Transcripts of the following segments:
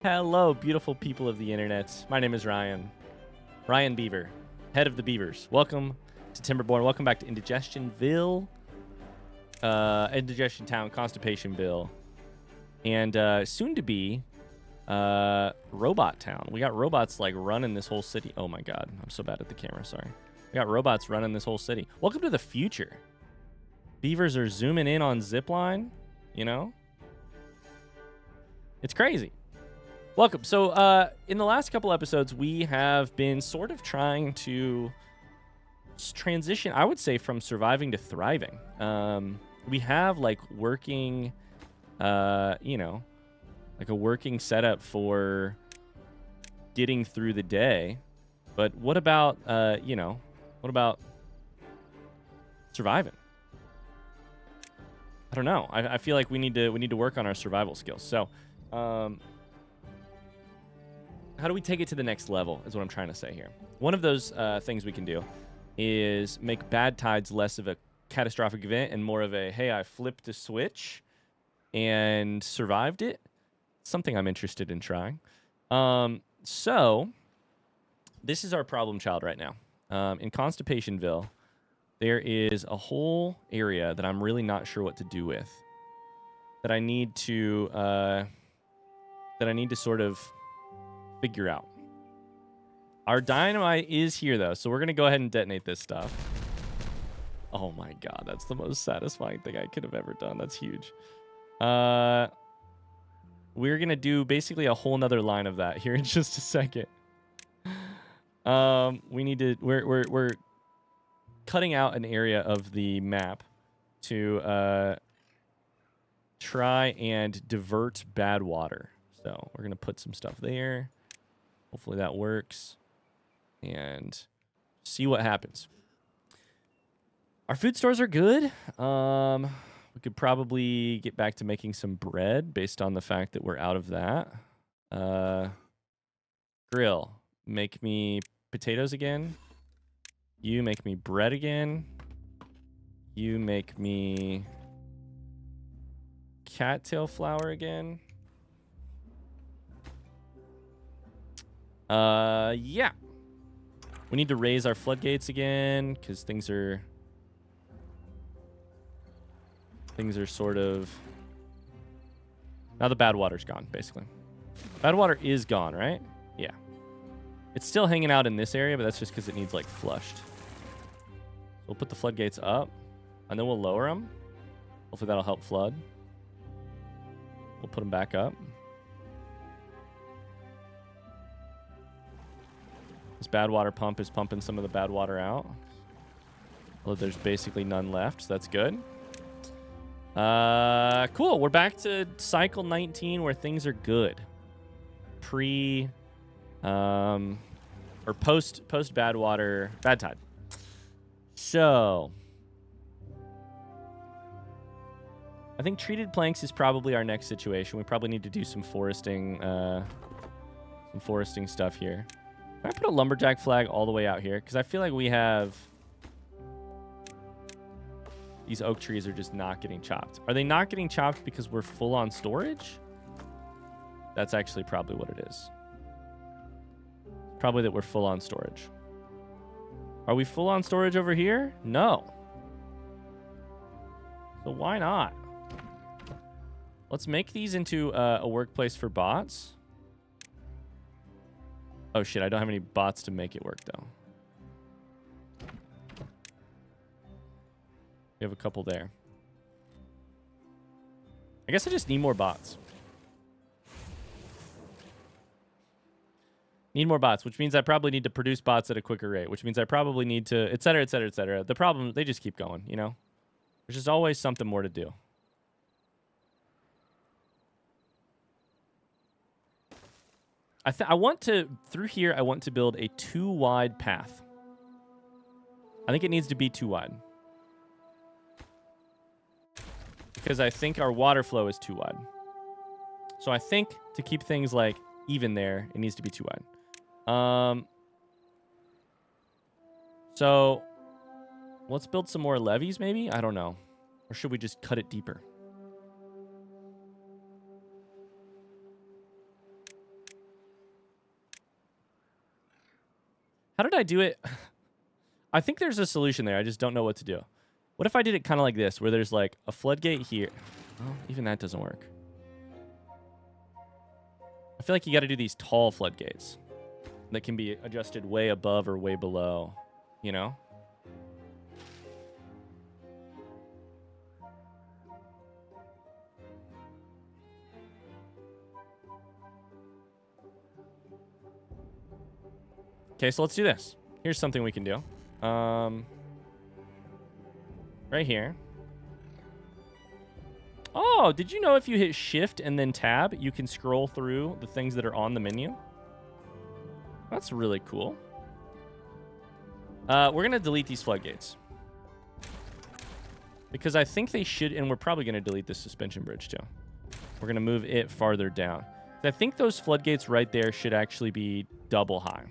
Hello, beautiful people of the internet. My name is Ryan. Ryan Beaver, head of the Beavers. Welcome to Timberborn. Welcome back to Indigestionville. Indigestion Town, Constipationville. And soon to be Robot Town. We got robots like running this whole city. Oh my god, I'm so bad at the camera, sorry. We got robots running this whole city. Welcome to the future. Beavers are zooming in on zipline, you know? It's crazy. Welcome. So in the last couple episodes, we have been sort of trying to transition, I would say, from surviving to thriving. We have like working, you know, like a working setup for getting through the day. But what about, you know, what about surviving? I don't know. I feel like we need to work on our survival skills. So, how do we take it to the next level is what I'm trying to say here. One of those things we can do is make bad tides less of a catastrophic event and more of a, hey, I flipped a switch and survived it. Something I'm interested in trying. So this is our problem child right now. In Constipationville, there is a whole area that I'm really not sure what to do with. That I need to sort of figure out. Our dynamite is here though, so we're gonna go ahead and detonate this stuff. Oh my god, that's the most satisfying thing I could have ever done. That's huge. We're gonna do basically a whole nother line of that here in just a second. We need to we're cutting out an area of the map to try and divert bad water. So we're gonna put some stuff there. Hopefully that works. And see what happens. Our food stores are good. We could probably get back to making some bread based on the fact that we're out of that. Grill. Make me potatoes again. You make me bread again. You make me cattail flour again. Yeah. We need to raise our floodgates again because things are sort of... Now the bad water's gone, basically. Bad water is gone, right? Yeah. It's still hanging out in this area, but that's just because it needs, like, flushed. So we'll put the floodgates up, and then we'll lower them. Hopefully that'll help flood. We'll put them back up. This bad water pump is pumping some of the bad water out. Well, there's basically none left, so that's good. Cool. We're back to cycle 19 where things are good. Or post bad water, bad tide. So I think treated planks is probably our next situation. We probably need to do some foresting stuff here. Can I put a lumberjack flag all the way out here? Because I feel like we have... These oak trees are just not getting chopped. Are they not getting chopped because we're full on storage? That's actually probably what it is. Probably that we're full on storage. Are we full on storage over here? No. So why not? Let's make these into a workplace for bots. Oh shit, I don't have any bots to make it work though. We have a couple there. I guess I just need more bots. Need more bots, which means I probably need to produce bots at a quicker rate, which means I probably need to, et cetera, et cetera, et cetera. The problem, they just keep going, you know? There's just always something more to do. I want to, through here, I want to build a 2-wide path. I think it needs to be 2 wide. Because I think our water flow is 2 wide. So I think to keep things like even there, it needs to be 2 wide. So let's build some more levees maybe? I don't know. Or should we just cut it deeper? How did I do it? I think there's a solution there. I just don't know what to do. What if I did it kind of like this, where there's like a floodgate here? Well, even that doesn't work. I feel like you got to do these tall floodgates that can be adjusted way above or way below, you know? Okay, so let's do this. Here's something we can do. Right here. Oh, did you know if you hit shift and then tab, you can scroll through the things that are on the menu? That's really cool. We're going to delete these floodgates. Because I think they should, and we're probably going to delete this suspension bridge too. We're going to move it farther down. I think those floodgates right there should actually be double high.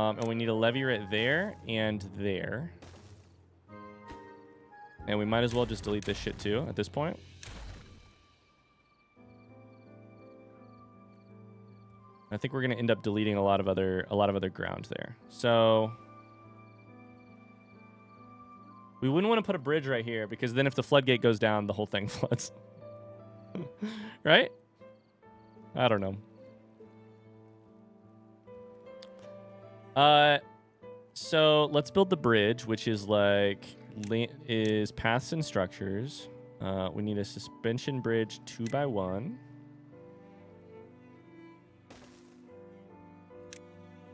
And we need a levee right there and there. And we might as well just delete this shit too at this point. I think we're going to end up deleting a lot of other ground there. So we wouldn't want to put a bridge right here because then if the floodgate goes down, the whole thing floods. Right? I don't know. So let's build the bridge, which is like paths and structures. We need a suspension bridge 2x1.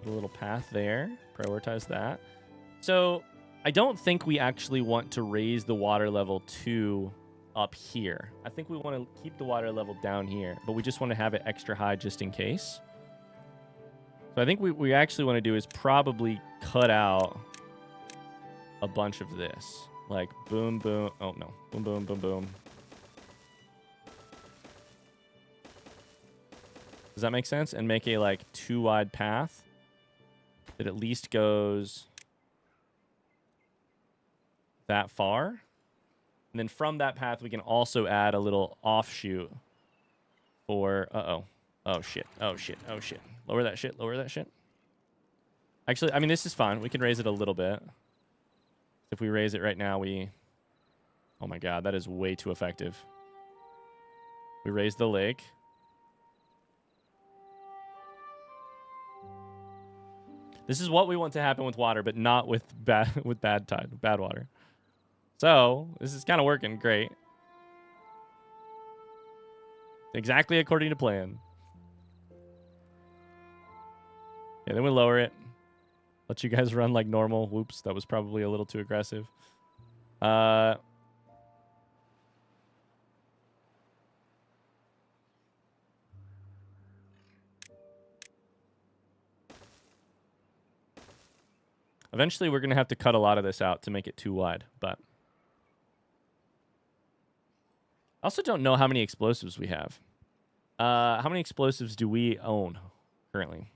Put a little path there. Prioritize that. So I don't think we actually want to raise the water level to up here. I think we want to keep the water level down here, but we just want to have it extra high just in case. So I think what we actually want to do is probably cut out a bunch of this. Like boom, boom. Oh, no. Boom, boom, boom, boom. Does that make sense? And make a like 2 wide path that at least goes that far. And then from that path, we can also add a little offshoot for... Uh-oh. Oh, shit. Oh, shit. Oh, shit. Lower that shit. Lower that shit. Actually, I mean, this is fine. We can raise it a little bit. If we raise it right now, we... Oh, my God. That is way too effective. We raise the lake. This is what we want to happen with water, but not with bad water. So, this is kind of working great. Exactly according to plan. Yeah, then we lower it. Let you guys run like normal. Whoops, that was probably a little too aggressive. Eventually, we're going to have to cut a lot of this out to make it too wide, but... I also don't know how many explosives we have. How many explosives do we own currently?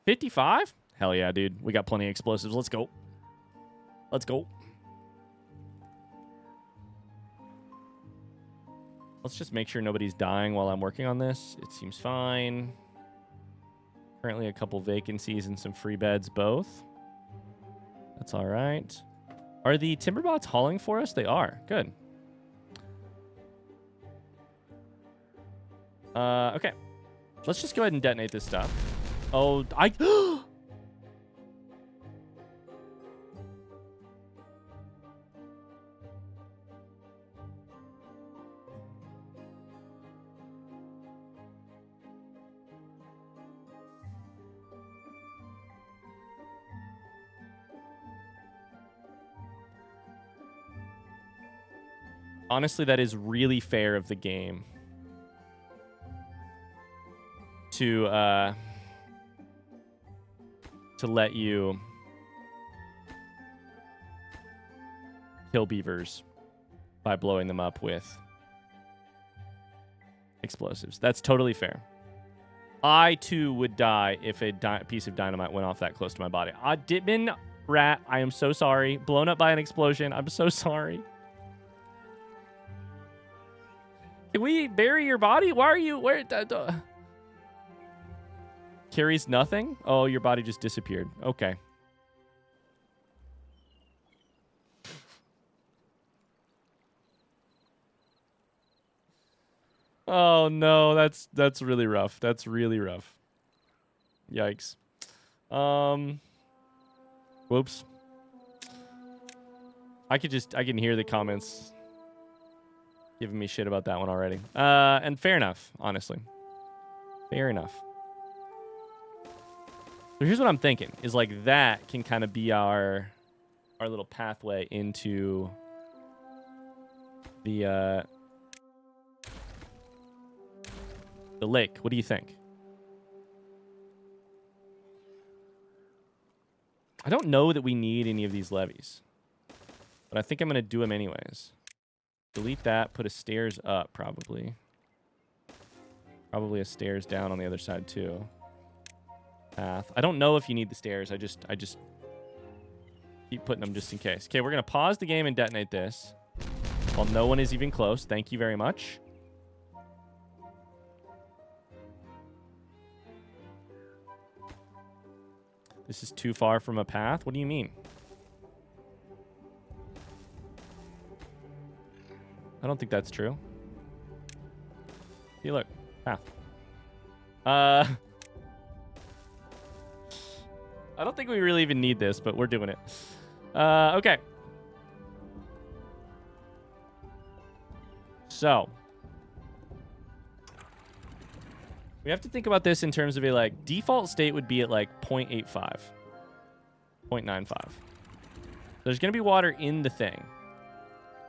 55? Hell yeah, dude. We got plenty of explosives. Let's go. Let's go. Let's just make sure nobody's dying while I'm working on this. It seems fine. Currently a couple vacancies and some free beds both. That's all right. Are the Timberbots hauling for us? They are. Good. Okay. Let's just go ahead and detonate this stuff. Oh, honestly, that is really fair of the game to let you kill beavers by blowing them up with explosives. That's totally fair. I, too, would die if a piece of dynamite went off that close to my body. Ditman Rat, I am so sorry. Blown up by an explosion. I'm so sorry. Can we bury your body? Why are you... Where... Carries nothing? Oh, your body just disappeared. Okay. Oh, no. That's really rough. That's really rough. Yikes. Whoops. I can hear the comments giving me shit about that one already. And fair enough, honestly. Fair enough. So here's what I'm thinking, is like that can kind of be our little pathway into the lake. What do you think? I don't know that we need any of these levees, but I think I'm going to do them anyways. Delete that, put a stairs up, probably. Probably a stairs down on the other side, too. Path. I don't know if you need the stairs. I just keep putting them just in case. Okay, we're going to pause the game and detonate this while no one is even close. Thank you very much. This is too far from a path? What do you mean? I don't think that's true. See, look. Path. I don't think we really even need this, but we're doing it. Okay. So. We have to think about this in terms of a, like, default state would be at, like, 0.85. 0.95. There's going to be water in the thing.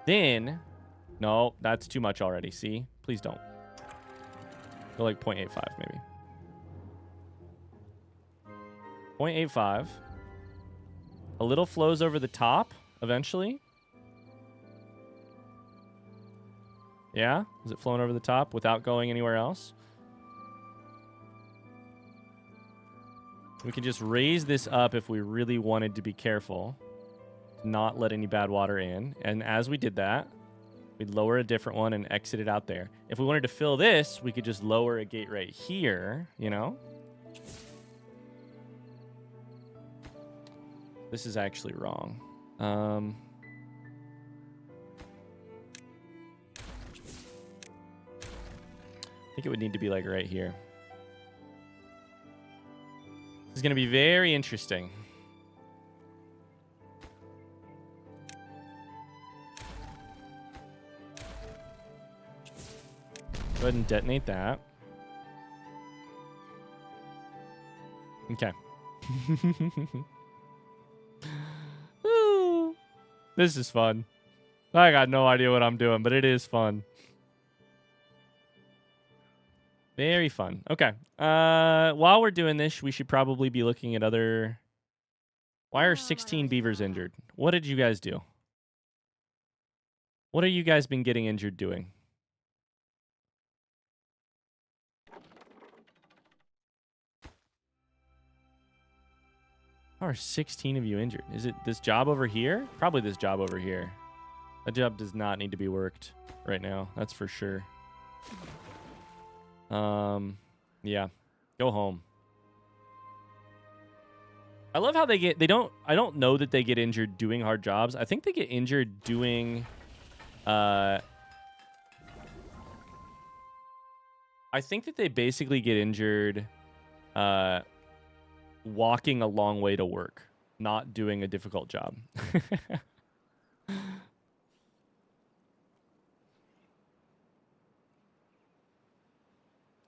Then... No, that's too much already. See? Please don't. Go like 0.85 maybe. 0.85. A little flows over the top eventually. Yeah? Is it flowing over the top without going anywhere else? We can just raise this up if we really wanted to be careful. Not let any bad water in. And as we did that, we'd lower a different one and exit it out there. If we wanted to fill this, we could just lower a gate right here, you know? This is actually wrong. I think it would need to be like right here. This is going to be very interesting. Go ahead and detonate that. Okay. Ooh, this is fun. I got no idea what I'm doing, but it is fun. Very fun. Okay. While we're doing this, we should probably be looking at other... Why are 16 beavers injured? What did you guys do? What have you guys been getting injured doing? How are 16 of you injured? Is it this job over here? Probably this job over here. That job does not need to be worked right now. That's for sure. Yeah. Go home. I love how I don't know that they get injured doing hard jobs. I think they get injured doing, I think that they basically get injured, walking a long way to work, not doing a difficult job.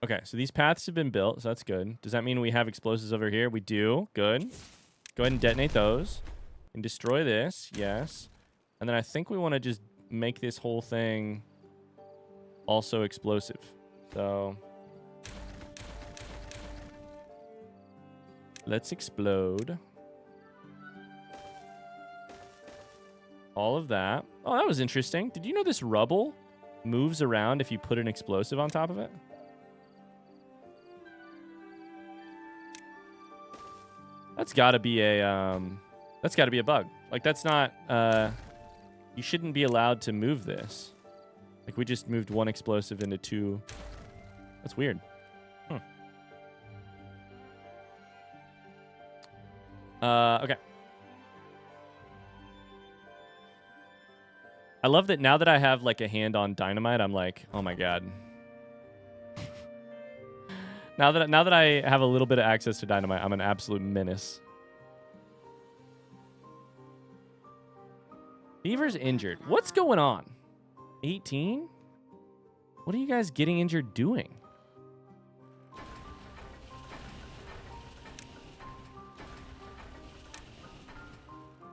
Okay, so these paths have been built, so that's good. Does that mean we have explosives over here? We do. Good. Go ahead and detonate those. And destroy this. Yes. And then I think we want to just make this whole thing also explosive. So let's explode all of that. Oh, that was interesting. Did you know this rubble moves around if you put an explosive on top of it? That's got to be a bug. Like, that's not, you shouldn't be allowed to move this. Like we just moved one explosive into two. That's weird. Okay. I love that now that I have like a hand on dynamite, I'm like, oh my god. now that I have a little bit of access to dynamite, I'm an absolute menace. Beaver's injured. What's going on? 18? What are you guys getting injured doing?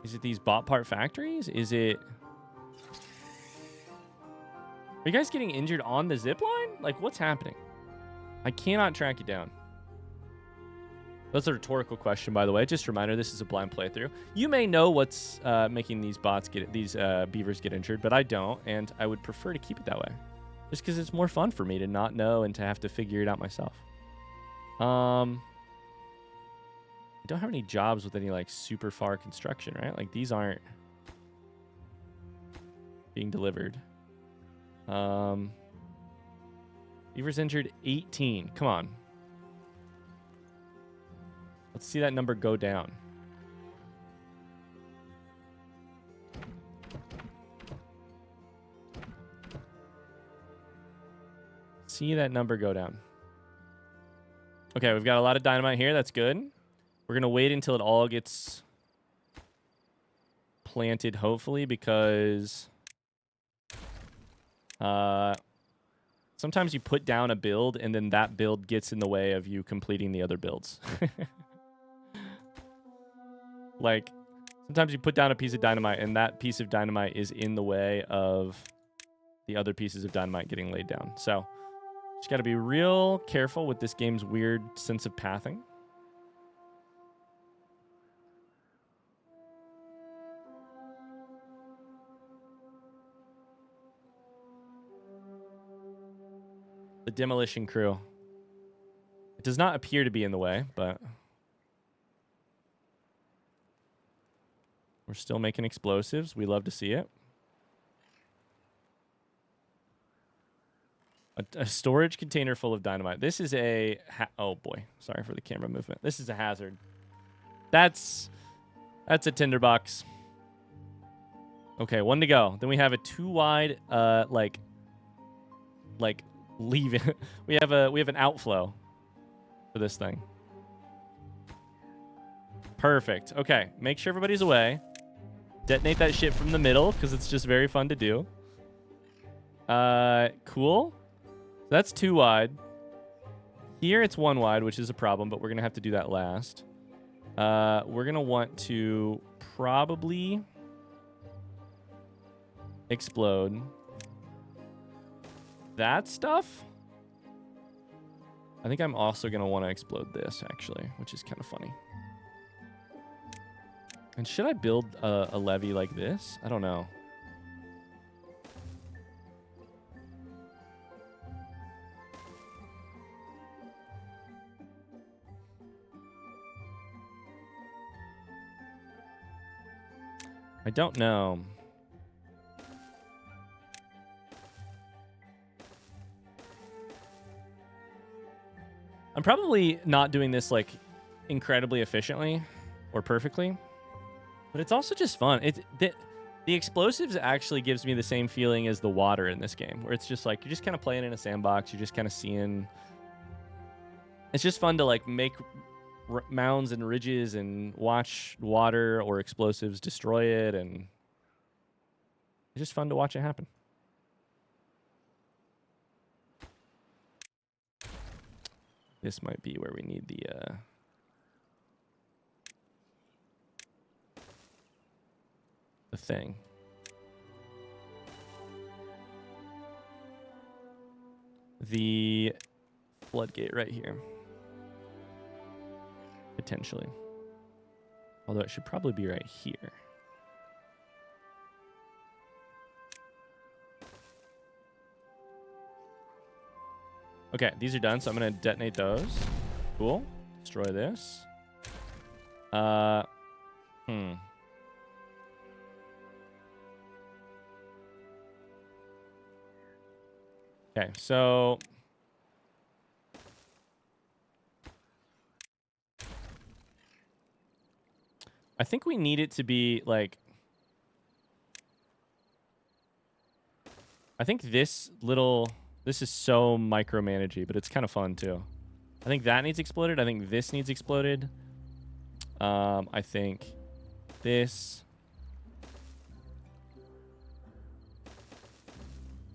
Is it these bot part factories? Is it... Are you guys getting injured on the zip line? Like, what's happening? I cannot track you down. That's a rhetorical question, by the way. Just a reminder, this is a blind playthrough. You may know what's making these beavers get injured, but I don't, and I would prefer to keep it that way. Just because it's more fun for me to not know and to have to figure it out myself. I don't have any jobs with any, like, super far construction, right? Like, these aren't being delivered. Beaver's injured 18. Come on. Let's see that number go down. See that number go down. Okay, we've got a lot of dynamite here. That's good. We're going to wait until it all gets planted, hopefully, because sometimes you put down a build and then that build gets in the way of you completing the other builds. Like, sometimes you put down a piece of dynamite and that piece of dynamite is in the way of the other pieces of dynamite getting laid down. So, just got to be real careful with this game's weird sense of pathing. The demolition crew. It does not appear to be in the way, but we're still making explosives. We love to see it. A storage container full of dynamite. This is a... oh, boy. Sorry for the camera movement. This is a hazard. That's a tinderbox. Okay, one to go. Then we have a 2-wide, like leave it. we have an outflow for this thing. Perfect. Okay, make sure everybody's away. Detonate that shit from the middle because it's just very fun to do. Cool. That's 2 wide. Here it's 1 wide, which is a problem, but we're gonna have to do that last. We're gonna want to probably explode that stuff. I think I'm also going to want to explode this, actually, which is kind of funny. And should I build a levee like this? I don't know. I don't know. I'm probably not doing this like incredibly efficiently or perfectly, but it's also just fun. The explosives actually gives me the same feeling as the water in this game, where it's just like you're just kind of playing in a sandbox. You're just kind of seeing. It's just fun to like make mounds and ridges and watch water or explosives destroy it, and it's just fun to watch it happen. This might be where we need the thing. The floodgate right here. Potentially. Although it should probably be right here. Okay, these are done, so I'm going to detonate those. Cool. Destroy this. Okay, so I think we need it to be like, I think this is so micromanagey, but it's kind of fun too. I think that needs exploded. I think this needs exploded. I think this,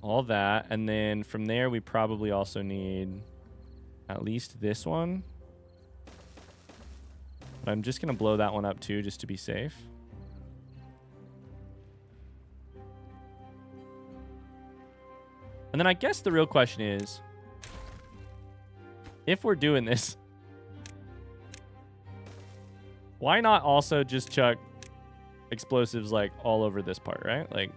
all that, and then from there we probably also need at least this one. But I'm just gonna blow that one up too, just to be safe. And then I guess the real question is, if we're doing this, why not also just chuck explosives like all over this part, right? Like,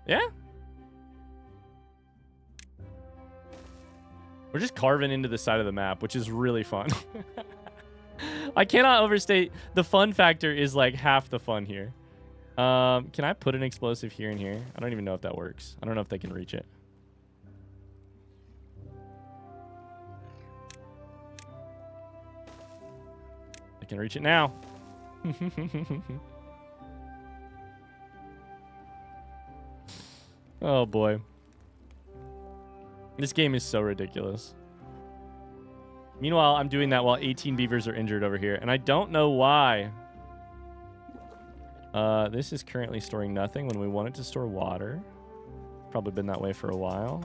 yeah. We're just carving into the side of the map, which is really fun. I cannot overstate the fun factor is like half the fun here. Can I put an explosive here and here? I don't even know if that works. I don't know if they can reach it. They can reach it now. Oh boy. This game is so ridiculous. Meanwhile, I'm doing that while 18 beavers are injured over here, and I don't know why. This is currently storing nothing when we want it to store water. Probably been that way for a while.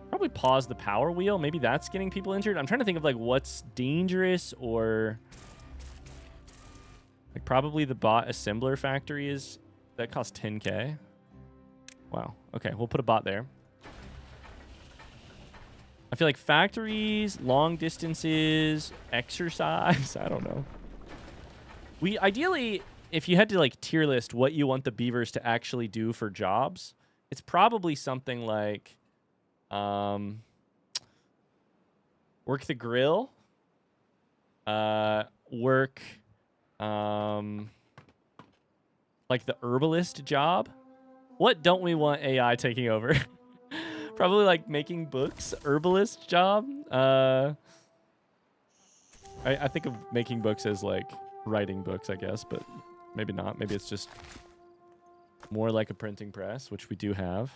Probably pause the power wheel. Maybe that's getting people injured. I'm trying to think of like what's dangerous, or like probably the bot assembler factory is, that costs 10K. Wow. Okay, we'll put a bot there. I feel like factories, long distances, exercise. I don't know. We ideally, if you had to like tier list what you want the beavers to actually do for jobs, it's probably something like work the grill, work like the herbalist job. What don't we want AI taking over? Probably like making books, herbalist job. I think of making books as like writing books, I guess, but maybe not. Maybe it's just more like a printing press, which we do have.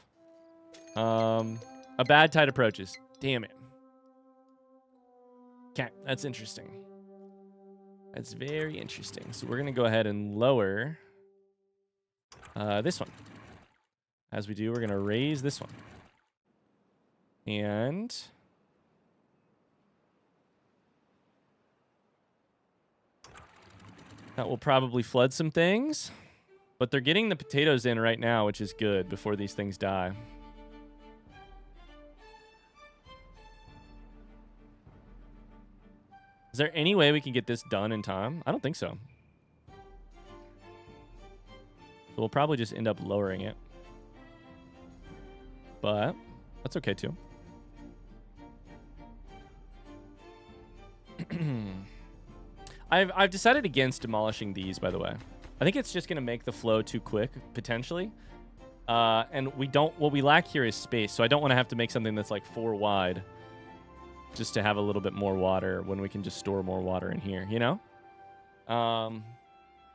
A bad tide approaches. Damn it. Okay, that's interesting. That's very interesting. So we're gonna go ahead and lower this one. As we do, we're gonna raise this one. And that will probably flood some things. But they're getting the potatoes in right now, which is good before these things die. Is there any way we can get this done in time? I don't think so. So we'll probably just end up lowering it. But that's okay too. I've decided against demolishing these, by the way. I think it's just going to make the flow too quick, potentially. And what we lack here is space, so I don't want to have to make something that's like 4 wide just to have a little bit more water when we can just store more water in here, you know? I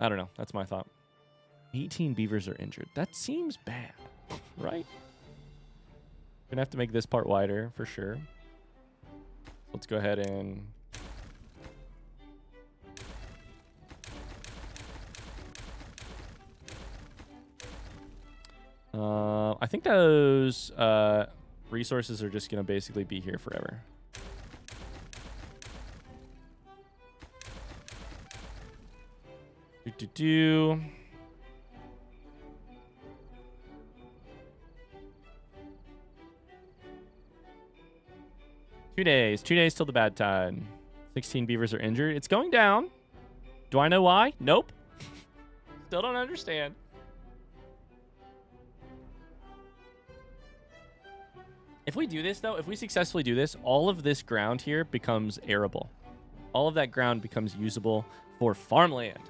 don't know. That's my thought. 18 beavers are injured. That seems bad, right? We're going to have to make this part wider for sure. Let's go ahead and... I think those resources are just going to basically be here forever. Do. 2 days. 2 days till the bad tide. 16 beavers are injured. It's going down. Do I know why? Nope. Still don't understand. If we do this, though, if we successfully do this, all of this ground here becomes arable. All of that ground becomes usable for farmland.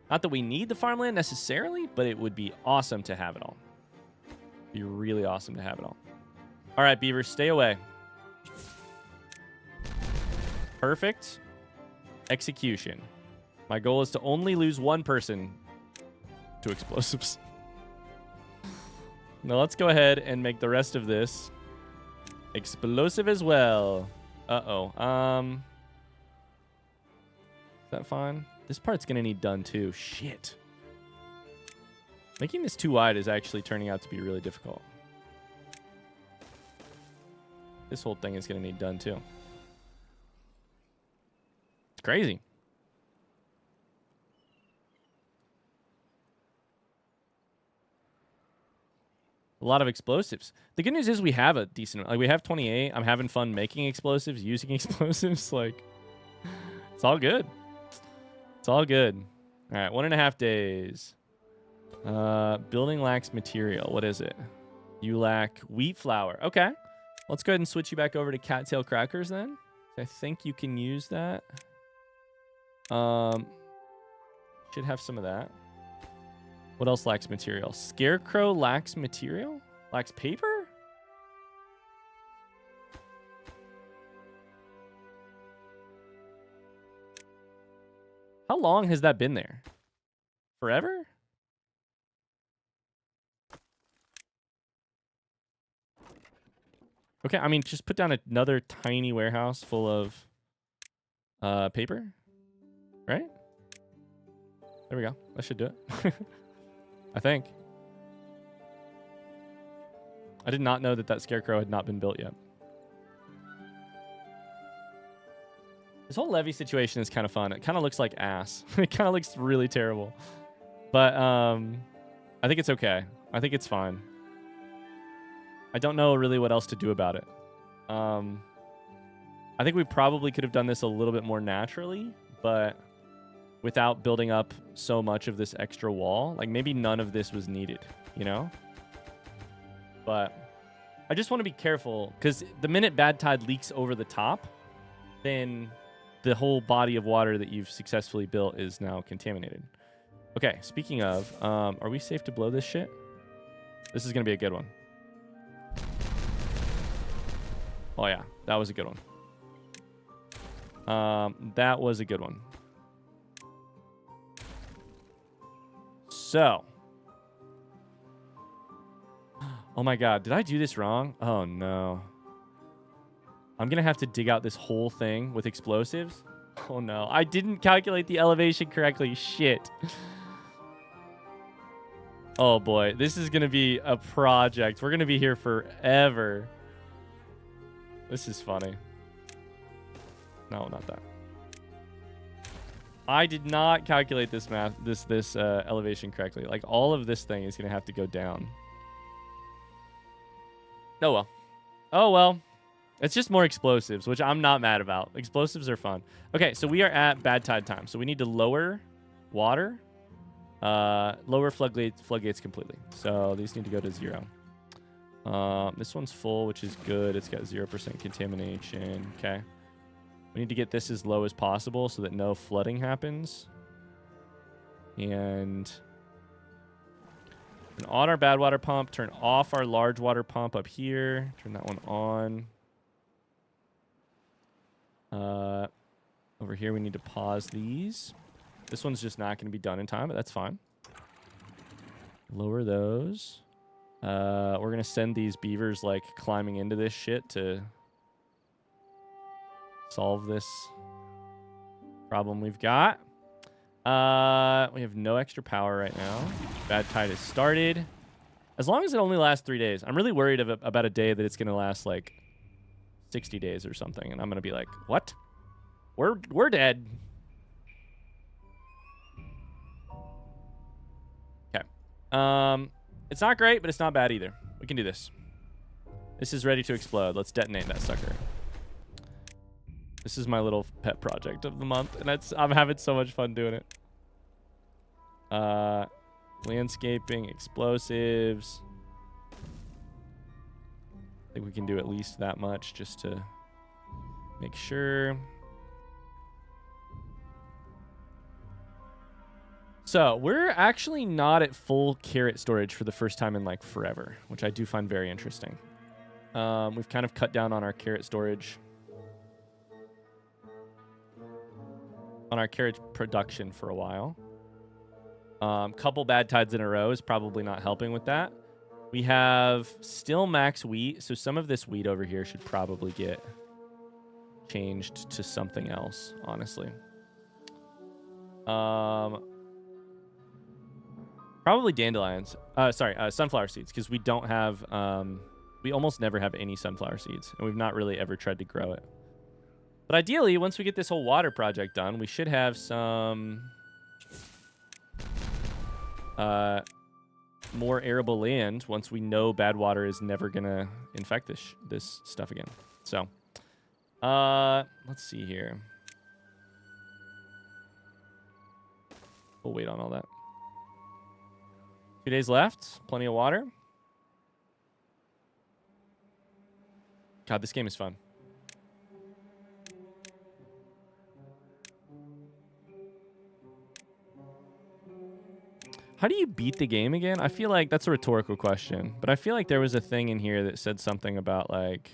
Not that we need the farmland necessarily, but it would be awesome to have it all. Be really awesome to have it all. All right, beavers, stay away. Perfect. Execution. My goal is to only lose one person to explosives. Now let's go ahead and make the rest of this explosive as well. Uh-oh. Is that fine? This part's going to need done too. Shit. Making this too wide is actually turning out to be really difficult. This whole thing is going to need done too. It's crazy. A lot of explosives. The good news is we have a decent... Like, we have 28. I'm having fun making explosives, using explosives. Like, it's all good. It's all good. All right, 1.5 days. Building lacks material. What is it? You lack wheat flour. Okay. Let's go ahead and switch you back over to cattail crackers then. I think you can use that. Should have some of that. What else lacks material? Scarecrow lacks material? Lacks paper? How long has that been there? Forever? Okay, I mean, just put down another tiny warehouse full of paper. Right? There we go. That should do it. I think. I did not know that scarecrow had not been built yet. This whole levee situation is kind of fun. It kind of looks like ass. It kind of looks really terrible. But I think it's okay. I think it's fine. I don't know really what else to do about it. I think we probably could have done this a little bit more naturally, but without building up so much of this extra wall. Like, maybe none of this was needed, you know? But I just want to be careful, because the minute bad tide leaks over the top, then the whole body of water that you've successfully built is now contaminated. Okay, speaking of, are we safe to blow this shit? This is going to be a good one. Oh, yeah, that was a good one. That was a good one. So. Oh my god, did I do this wrong? Oh no. I'm gonna have to dig out this whole thing with explosives. Oh no, I didn't calculate the elevation correctly. Shit. Oh boy, this is gonna be a project. We're gonna be here forever. This is funny. No, not that. I did not calculate this elevation correctly. Like, all of this thing is gonna have to go down. Oh well. Oh well. It's just more explosives, which I'm not mad about. Explosives are fun. Okay, so we are at bad tide time. So we need to lower water. Lower floodgates completely. So these need to go to 0. This one's full, which is good. It's got 0% contamination. Okay. We need to get this as low as possible so that no flooding happens. And turn on our bad water pump. Turn off our large water pump up here. Turn that one on. Over here, we need to pause these. This one's just not going to be done in time, but that's fine. Lower those. We're going to send these beavers, like, climbing into this shit to solve this problem we've got. We have no extra power right now. Bad tide has started. As long as it only lasts 3 days. I'm really worried about a day that it's going to last, like, 60 days or something. And I'm going to be like, what? We're dead. Okay. It's not great, but it's not bad either. We can do this. This is ready to explode. Let's detonate that sucker. This is my little pet project of the month, and I'm having so much fun doing it. Landscaping, explosives. I think we can do at least that much just to make sure. So we're actually not at full carrot storage for the first time in like forever, which I do find very interesting. We've kind of cut down on our carrot storage, on our carrot production for a while. Couple bad tides in a row is probably not helping with that. We have still max wheat, so some of this wheat over here should probably get changed to something else, honestly. Probably dandelions. Sunflower seeds, because we don't have, we almost never have any sunflower seeds, and we've not really ever tried to grow it. But ideally, once we get this whole water project done, we should have some more arable land once we know bad water is never gonna infect this stuff again. So, let's see here. We'll wait on all that. 2 days left. Plenty of water. God, this game is fun. How do you beat the game again? I feel like that's a rhetorical question, but I feel like there was a thing in here that said something about like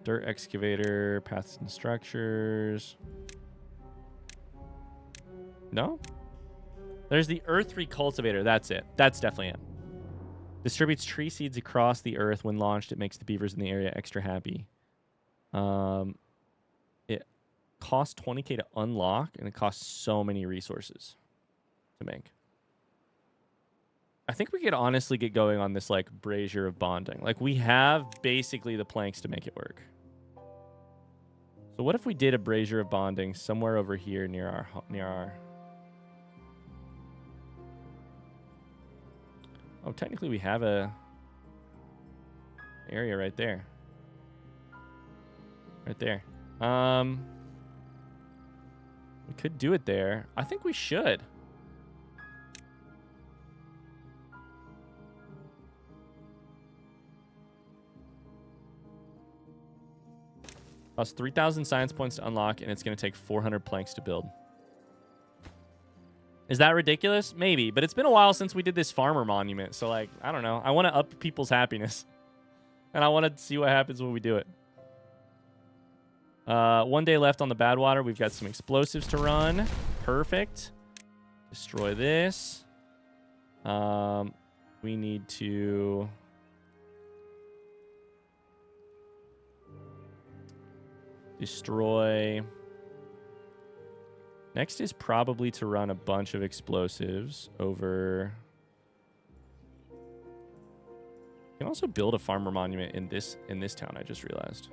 dirt excavator, paths and structures. No? There's the earth recultivator. That's it. That's definitely it. Distributes tree seeds across the earth. When launched, it makes the beavers in the area extra happy. It costs 20K to unlock, and it costs so many resources to make. I think we could honestly get going on this like brazier of bonding. Like we have basically the planks to make it work. So what if we did a brazier of bonding somewhere over here near our Oh, technically we have a area right there. Right there. We could do it there. I think we should. Costs 3,000 science points to unlock, and it's going to take 400 planks to build. Is that ridiculous? Maybe, but it's been a while since we did this farmer monument, so like, I don't know. I want to up people's happiness, and I want to see what happens when we do it. 1 day left on the bad water. We've got some explosives to run. Perfect. Destroy this. We need to destroy. Next is probably to run a bunch of explosives over. You can also build a farmer monument in this town, I just realized.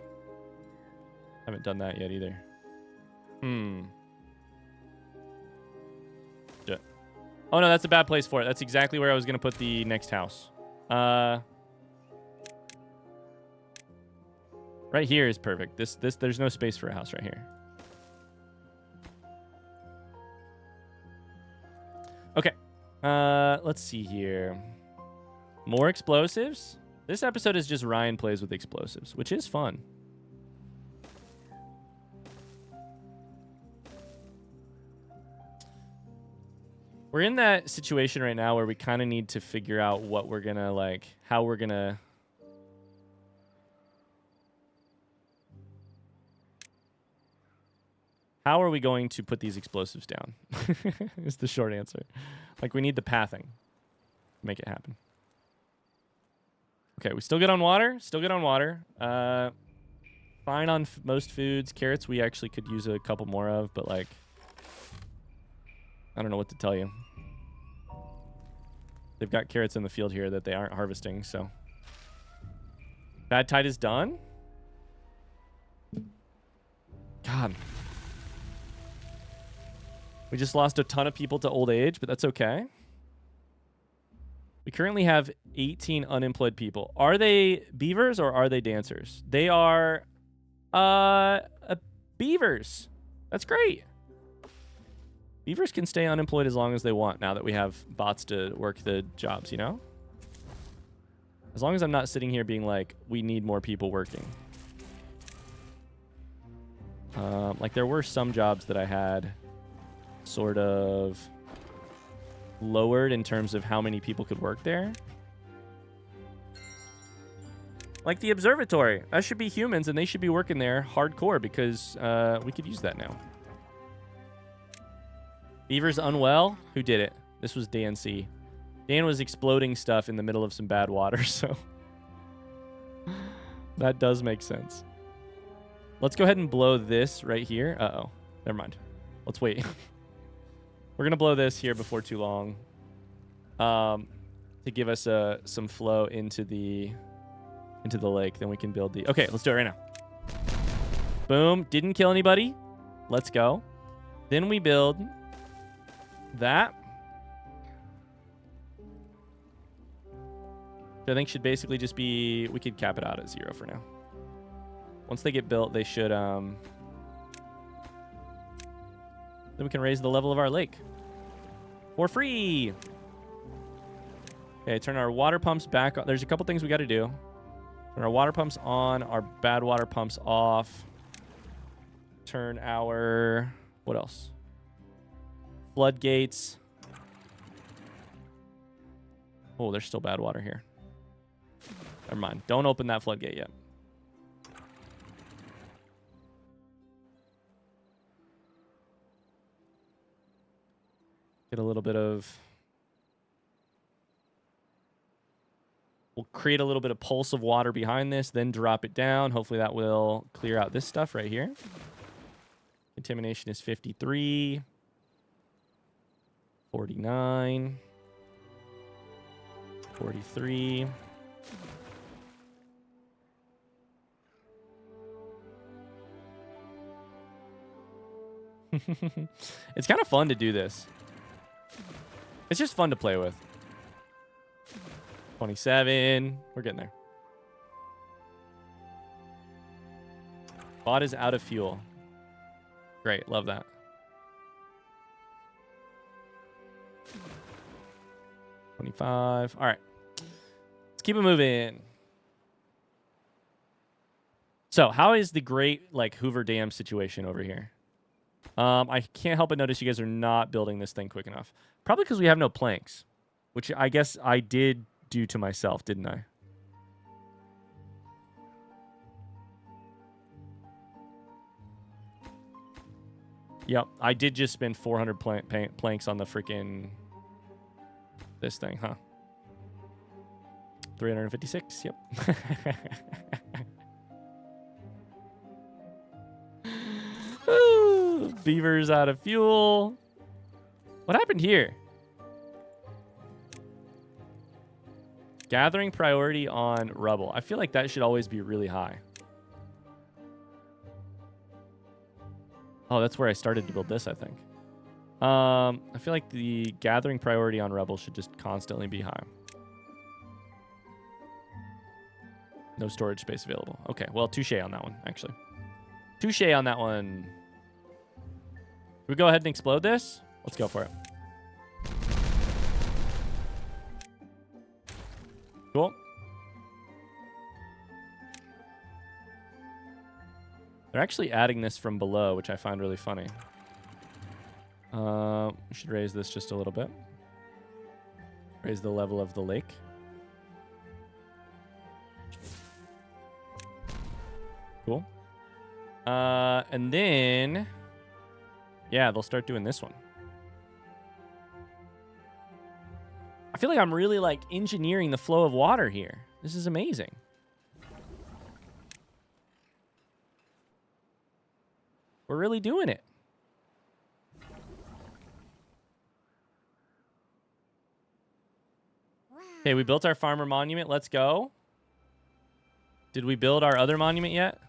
Haven't done that yet either. Oh no, that's a bad place for it. That's exactly where I was going to put the next house. Right here is perfect. There's no space for a house right here. Okay. Let's see here. More explosives. This episode is just Ryan plays with explosives, which is fun. We're in that situation right now where we kind of need to figure out what we're going to like, how we're going to how are we going to put these explosives down? Is the short answer. Like, we need the pathing to make it happen. Okay, we still good on water. Still good on water. Fine on most foods. Carrots we actually could use a couple more of, but, like, I don't know what to tell you. They've got carrots in the field here that they aren't harvesting, so. Bad tide is done. God. We just lost a ton of people to old age, but that's okay. We currently have 18 unemployed people. Are they beavers or are they dancers? They are beavers. That's great. Beavers can stay unemployed as long as they want now that we have bots to work the jobs, you know? As long as I'm not sitting here being like, we need more people working. Like there were some jobs that I had sort of lowered in terms of how many people could work there. Like the observatory. That should be humans, and they should be working there hardcore because we could use that now. Beavers unwell? Who did it? This was DNC. Dan was exploding stuff in the middle of some bad water, so that does make sense. Let's go ahead and blow this right here. Uh-oh. Never mind. Let's wait. We're going to blow this here before too long to give us some flow into the lake. Then we can build the... Okay, let's do it right now. Boom. Didn't kill anybody. Let's go. Then we build that. I think should basically just be... We could cap it out at 0 for now. Once they get built, they should... Then we can raise the level of our lake. For free! Okay, turn our water pumps back on. There's a couple things we got to do. Turn our water pumps on, our bad water pumps off. Turn our... What else? Floodgates. Oh, there's still bad water here. Never mind. Don't open that floodgate yet. Get a little bit of... We'll create a little bit of pulse of water behind this, then drop it down. Hopefully that will clear out this stuff right here. Contamination is 53. 49. 43. It's kind of fun to do this. It's just fun to play with. 27. We're getting there. Bot is out of fuel. Great. Love that. $25. All right. Let's keep it moving. So how is the great Hoover Dam situation over here? I can't help but notice you guys are not building this thing quick enough. Probably because we have no planks, which I guess I did do to myself, didn't I? Yep, I did just spend 400 planks on the freaking this thing, huh? 356, yep. Ooh, beavers out of fuel. What happened here? Gathering priority on rubble. I feel like that should always be really high. Oh, that's where I started to build this, I think. I feel like the gathering priority on rubble should just constantly be high. No storage space available. Okay, well, touche on that one, actually. Touche on that one. Should we go ahead and explode this? Let's go for it. Cool. They're actually adding this from below, which I find really funny. We should raise this just a little bit. Raise the level of the lake. Cool. And then... Yeah, they'll start doing this one. I feel like I'm really engineering the flow of water here. This is amazing. We're really doing it. Okay, we built our farmer monument. Let's go. Did we build our other monument yet?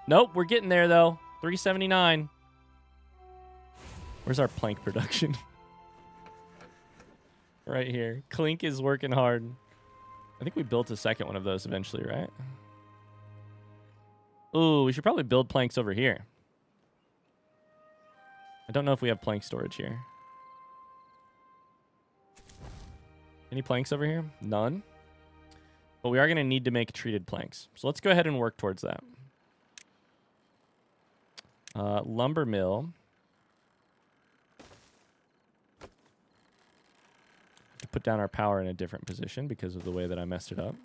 Nope, we're getting there though. 379. Where's our plank production? Right here. Clink is working hard. I think we built a second one of those eventually, right? Ooh, we should probably build planks over here. I don't know if we have plank storage here. Any planks over here? None. But we are going to need to make treated planks. So let's go ahead and work towards that. Lumber mill. To put down our power in a different position because of the way that I messed it up.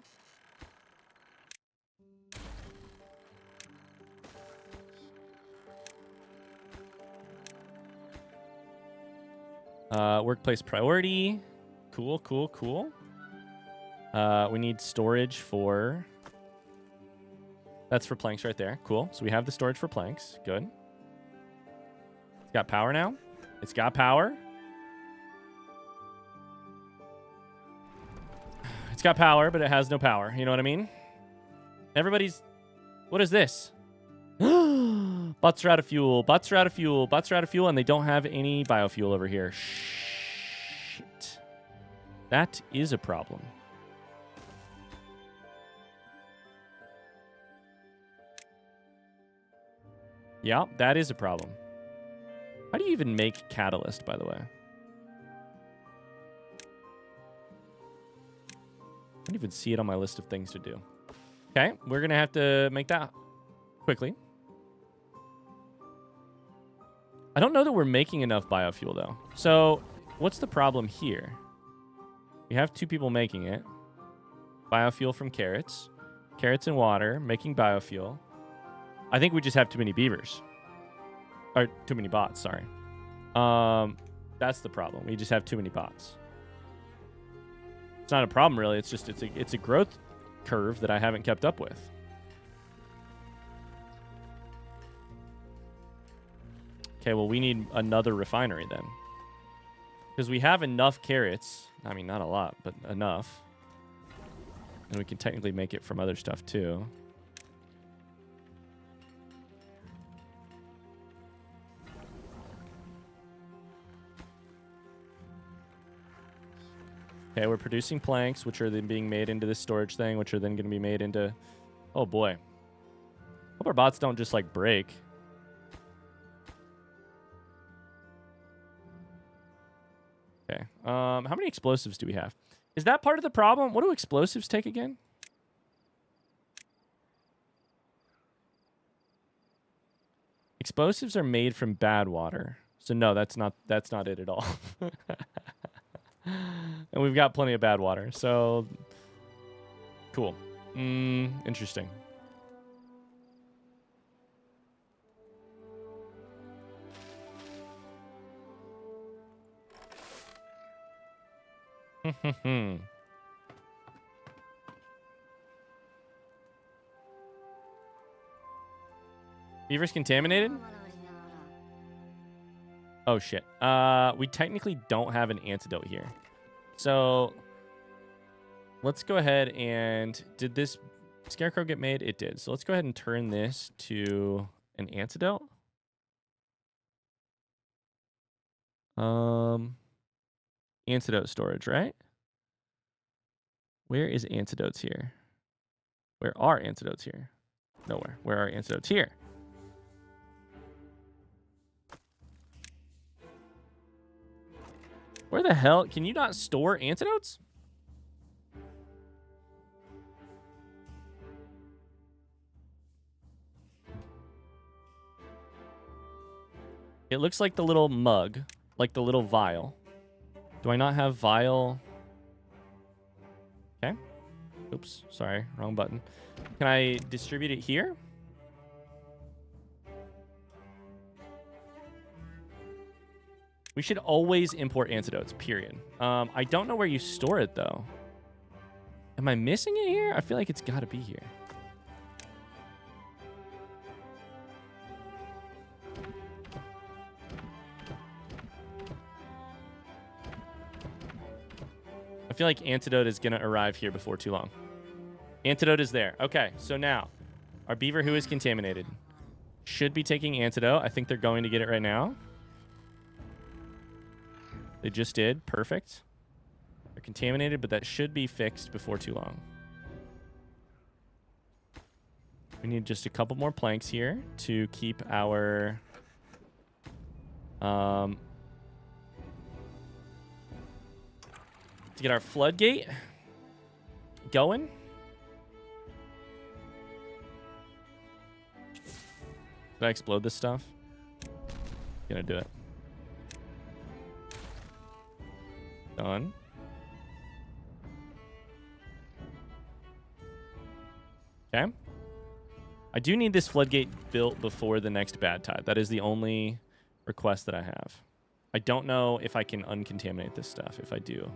Workplace priority. Cool, cool, cool. We need storage for... That's for planks right there. Cool. So we have the storage for planks. Good. It's got power now. It's got power. It's got power, but it has no power. You know what I mean? Everybody's... What is this? Butts are out of fuel. Butts are out of fuel. Butts are out of fuel, and they don't have any biofuel over here. Shit. That is a problem. Yeah, that is a problem. How do you even make catalyst, by the way? I don't even see it on my list of things to do. Okay, we're going to have to make that quickly. I don't know that we're making enough biofuel, though. So what's the problem here? We have 2 people making it. Biofuel from carrots. Carrots and water, making biofuel. I think we just have too many beavers. Or too many bots, sorry. That's the problem. We just have too many bots. It's not a problem, really. It's just it's a growth curve that I haven't kept up with. Okay, well, we need another refinery then. Because we have enough carrots. I mean, not a lot, but enough. And we can technically make it from other stuff, too. Okay, we're producing planks, which are then being made into this storage thing, which are then going to be made into... Oh, boy. Hope our bots don't just, like, break. Okay. How many explosives do we have? Is that part of the problem? What do explosives take again? Explosives are made from bad water. So, no, that's not it at all. And we've got plenty of bad water, so cool. Interesting. Beaver's contaminated? Oh, shit. We technically don't have an antidote here. So let's go ahead and... Did this scarecrow get made? It did. So let's go ahead and turn this to an antidote. Antidote storage, right? Where is antidotes here? Where are antidotes here? Nowhere. Where are antidotes here? Where the hell? Can you not store antidotes? It looks like the little mug, like the little vial. Do I not have vial? Okay. Oops, sorry, wrong button. Can I distribute it here? We should always import antidotes, period. I don't know where you store it, though. Am I missing it here? I feel like it's got to be here. I feel like antidote is going to arrive here before too long. Antidote is there. Okay, so now, our beaver who is contaminated should be taking antidote. I think they're going to get it right now. They just did. Perfect. They're contaminated, but that should be fixed before too long. We need just a couple more planks here to keep our... to get our floodgate going. Did I explode this stuff? Gonna do it. Done. Okay. I do need this floodgate built before the next bad tide. That is the only request that I have. I don't know if I can uncontaminate this stuff. If I do,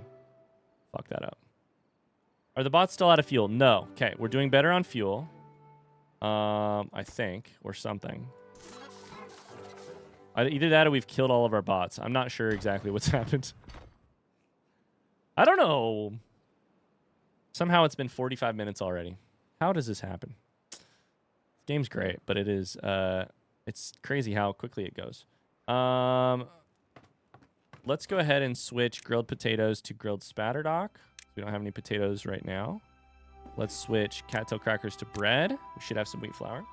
fuck that up. Are the bots still out of fuel? No. Okay, we're doing better on fuel. I think, or something. Either that or we've killed all of our bots. I'm not sure exactly what's happened. I don't know. Somehow it's been 45 minutes already. How does this happen? This game's great, but it is it's crazy how quickly it goes. Let's go ahead and switch grilled potatoes to grilled spatterdock. We don't have any potatoes right now. Let's switch cattail crackers to bread. We should have some wheat flour.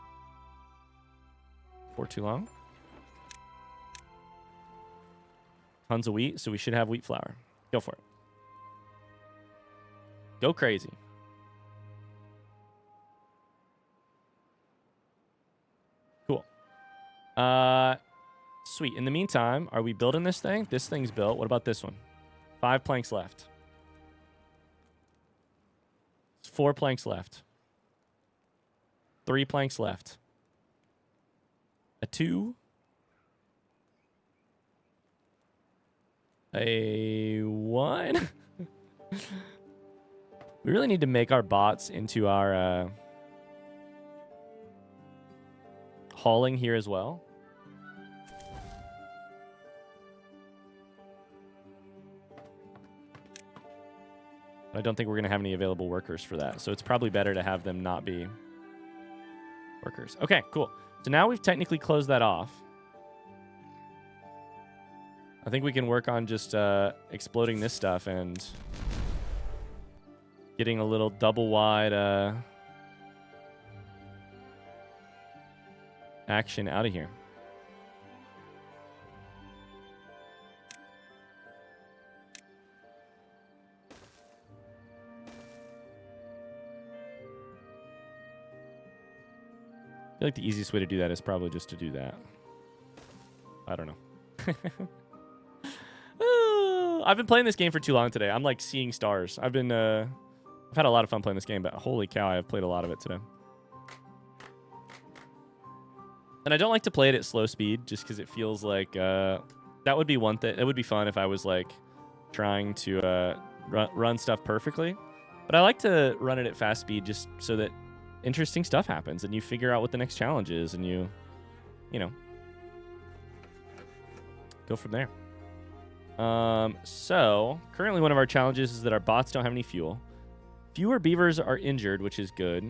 For too long. Tons of wheat, so we should have wheat flour. Go for it. Go crazy. Cool. Sweet. In the meantime, are we building this thing? This thing's built. What about this one? 5 planks left. 4 planks left. 3 planks left. A 2. A 1. We really need to make our bots into our hauling here as well. I don't think we're going to have any available workers for that. So it's probably better to have them not be workers. Okay, cool. So now we've technically closed that off. I think we can work on just exploding this stuff and getting a little double wide action out of here. I feel like the easiest way to do that is probably just to do that. I don't know. I've been playing this game for too long today. I'm like seeing stars. I've had a lot of fun playing this game, but holy cow, I have played a lot of it today. And I don't like to play it at slow speed just because it feels like that would be one thing. It would be fun if I was like trying to run stuff perfectly. But I like to run it at fast speed just so that interesting stuff happens and you figure out what the next challenge is and you know, go from there. So currently one of our challenges is that our bots don't have any fuel. Fewer beavers are injured, which is good.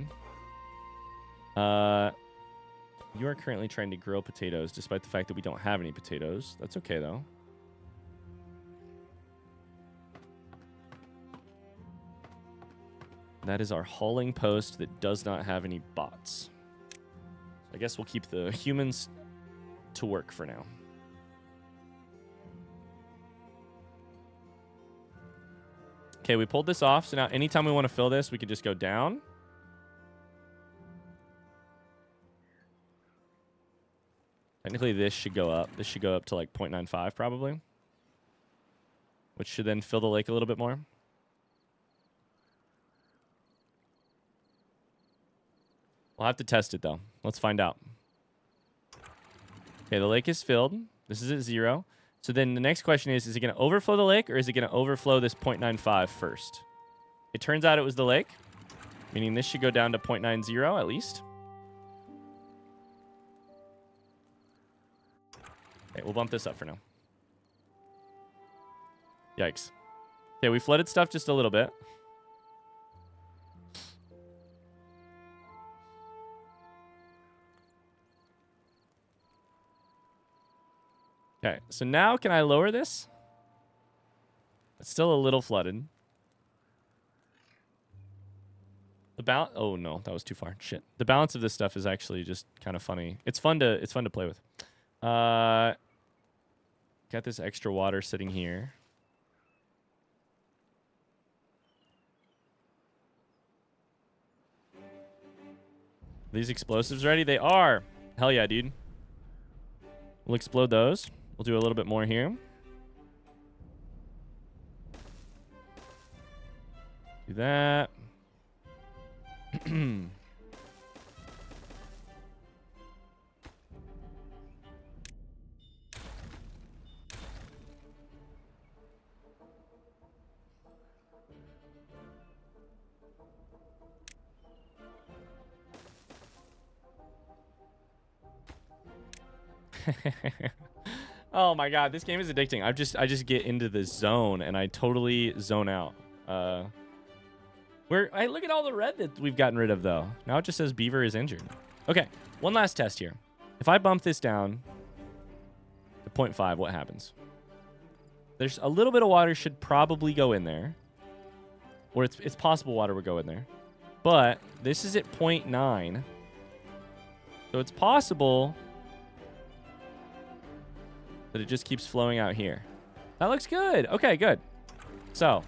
You are currently trying to grill potatoes despite the fact that we don't have any potatoes. That's okay though. That is our hauling post that does not have any bots. I guess we'll keep the humans to work for now. Okay, we pulled this off. So now anytime we want to fill this, we could just go down. Technically, this should go up. This should go up to like 0.95 probably. Which should then fill the lake a little bit more. We'll have to test it, though. Let's find out. Okay, the lake is filled. This is at 0. So then the next question is it going to overflow the lake, or is it going to overflow this 0.95 first? It turns out it was the lake, meaning this should go down to 0.90 at least. Okay, we'll bump this up for now. Yikes. Okay, we flooded stuff just a little bit. Okay, so now can I lower this? It's still a little flooded. The balance. Oh no, that was too far. Shit. The balance of this stuff is actually just kind of funny. It's fun to play with. Got this extra water sitting here. These explosives ready? They are. Hell yeah, dude. We'll explode those. We'll do a little bit more here. Do that. Oh my god, this game is addicting. I just get into the zone and I totally zone out. Look at all the red that we've gotten rid of though. Now it just says beaver is injured. Okay, one last test here. If I bump this down to 0.5, what happens? There's a little bit of water should probably go in there. Or it's possible water would go in there. But this is at 0.9. So it's possible that it just keeps flowing out here. That looks good. Okay, good. So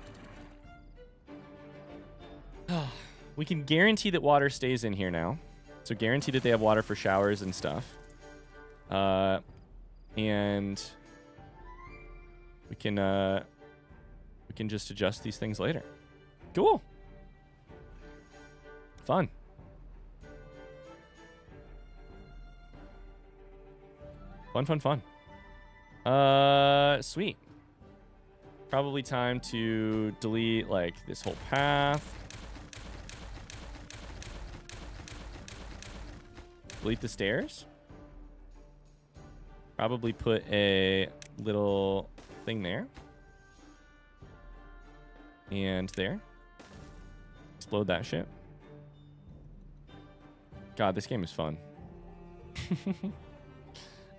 we can guarantee that water stays in here now. So guarantee that they have water for showers and stuff. And we can just adjust these things later. Cool. Fun. Fun. Sweet. Probably time to delete like this whole path. Delete the stairs. Probably put a little thing there. And there. Explode that shit. God, this game is fun.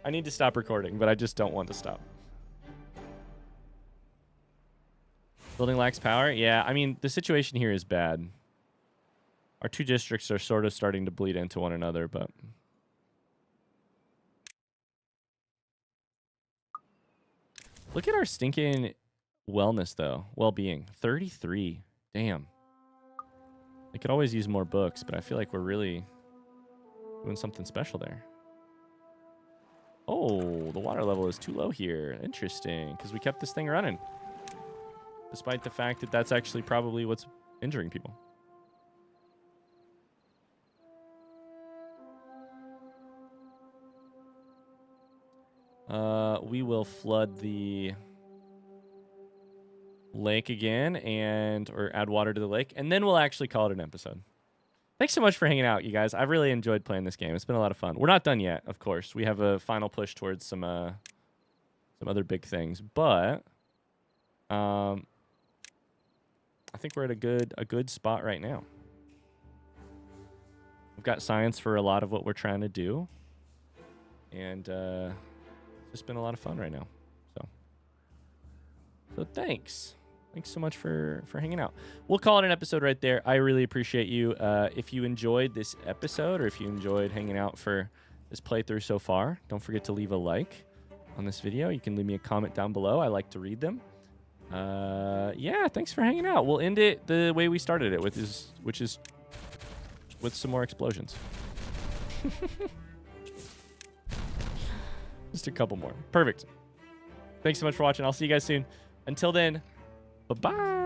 I need to stop recording, but I just don't want to stop. Building lacks power? Yeah, I mean, the situation here is bad. Our two districts are sort of starting to bleed into one another, but... Look at our stinking wellness, though. Well-being. 33. Damn. I could always use more books, but I feel like we're really doing something special there. Oh, the water level is too low here. Interesting, because we kept this thing running. Despite the fact that that's actually probably what's injuring people. We will flood the lake again or add water to the lake, and then we'll actually call it an episode. Thanks so much for hanging out, you guys. I've really enjoyed playing this game. It's been a lot of fun. We're not done yet, of course. We have a final push towards some other big things, but I think we're at a good spot right now. We've got science for a lot of what we're trying to do, and it's just been a lot of fun right now. So thanks. Thanks so much for hanging out. We'll call it an episode right there. I really appreciate you. If you enjoyed this episode or if you enjoyed hanging out for this playthrough so far, don't forget to leave a like on this video. You can leave me a comment down below. I like to read them. Yeah, thanks for hanging out. We'll end it the way we started it, which is with some more explosions. Just a couple more. Perfect. Thanks so much for watching. I'll see you guys soon. Until then, bye-bye.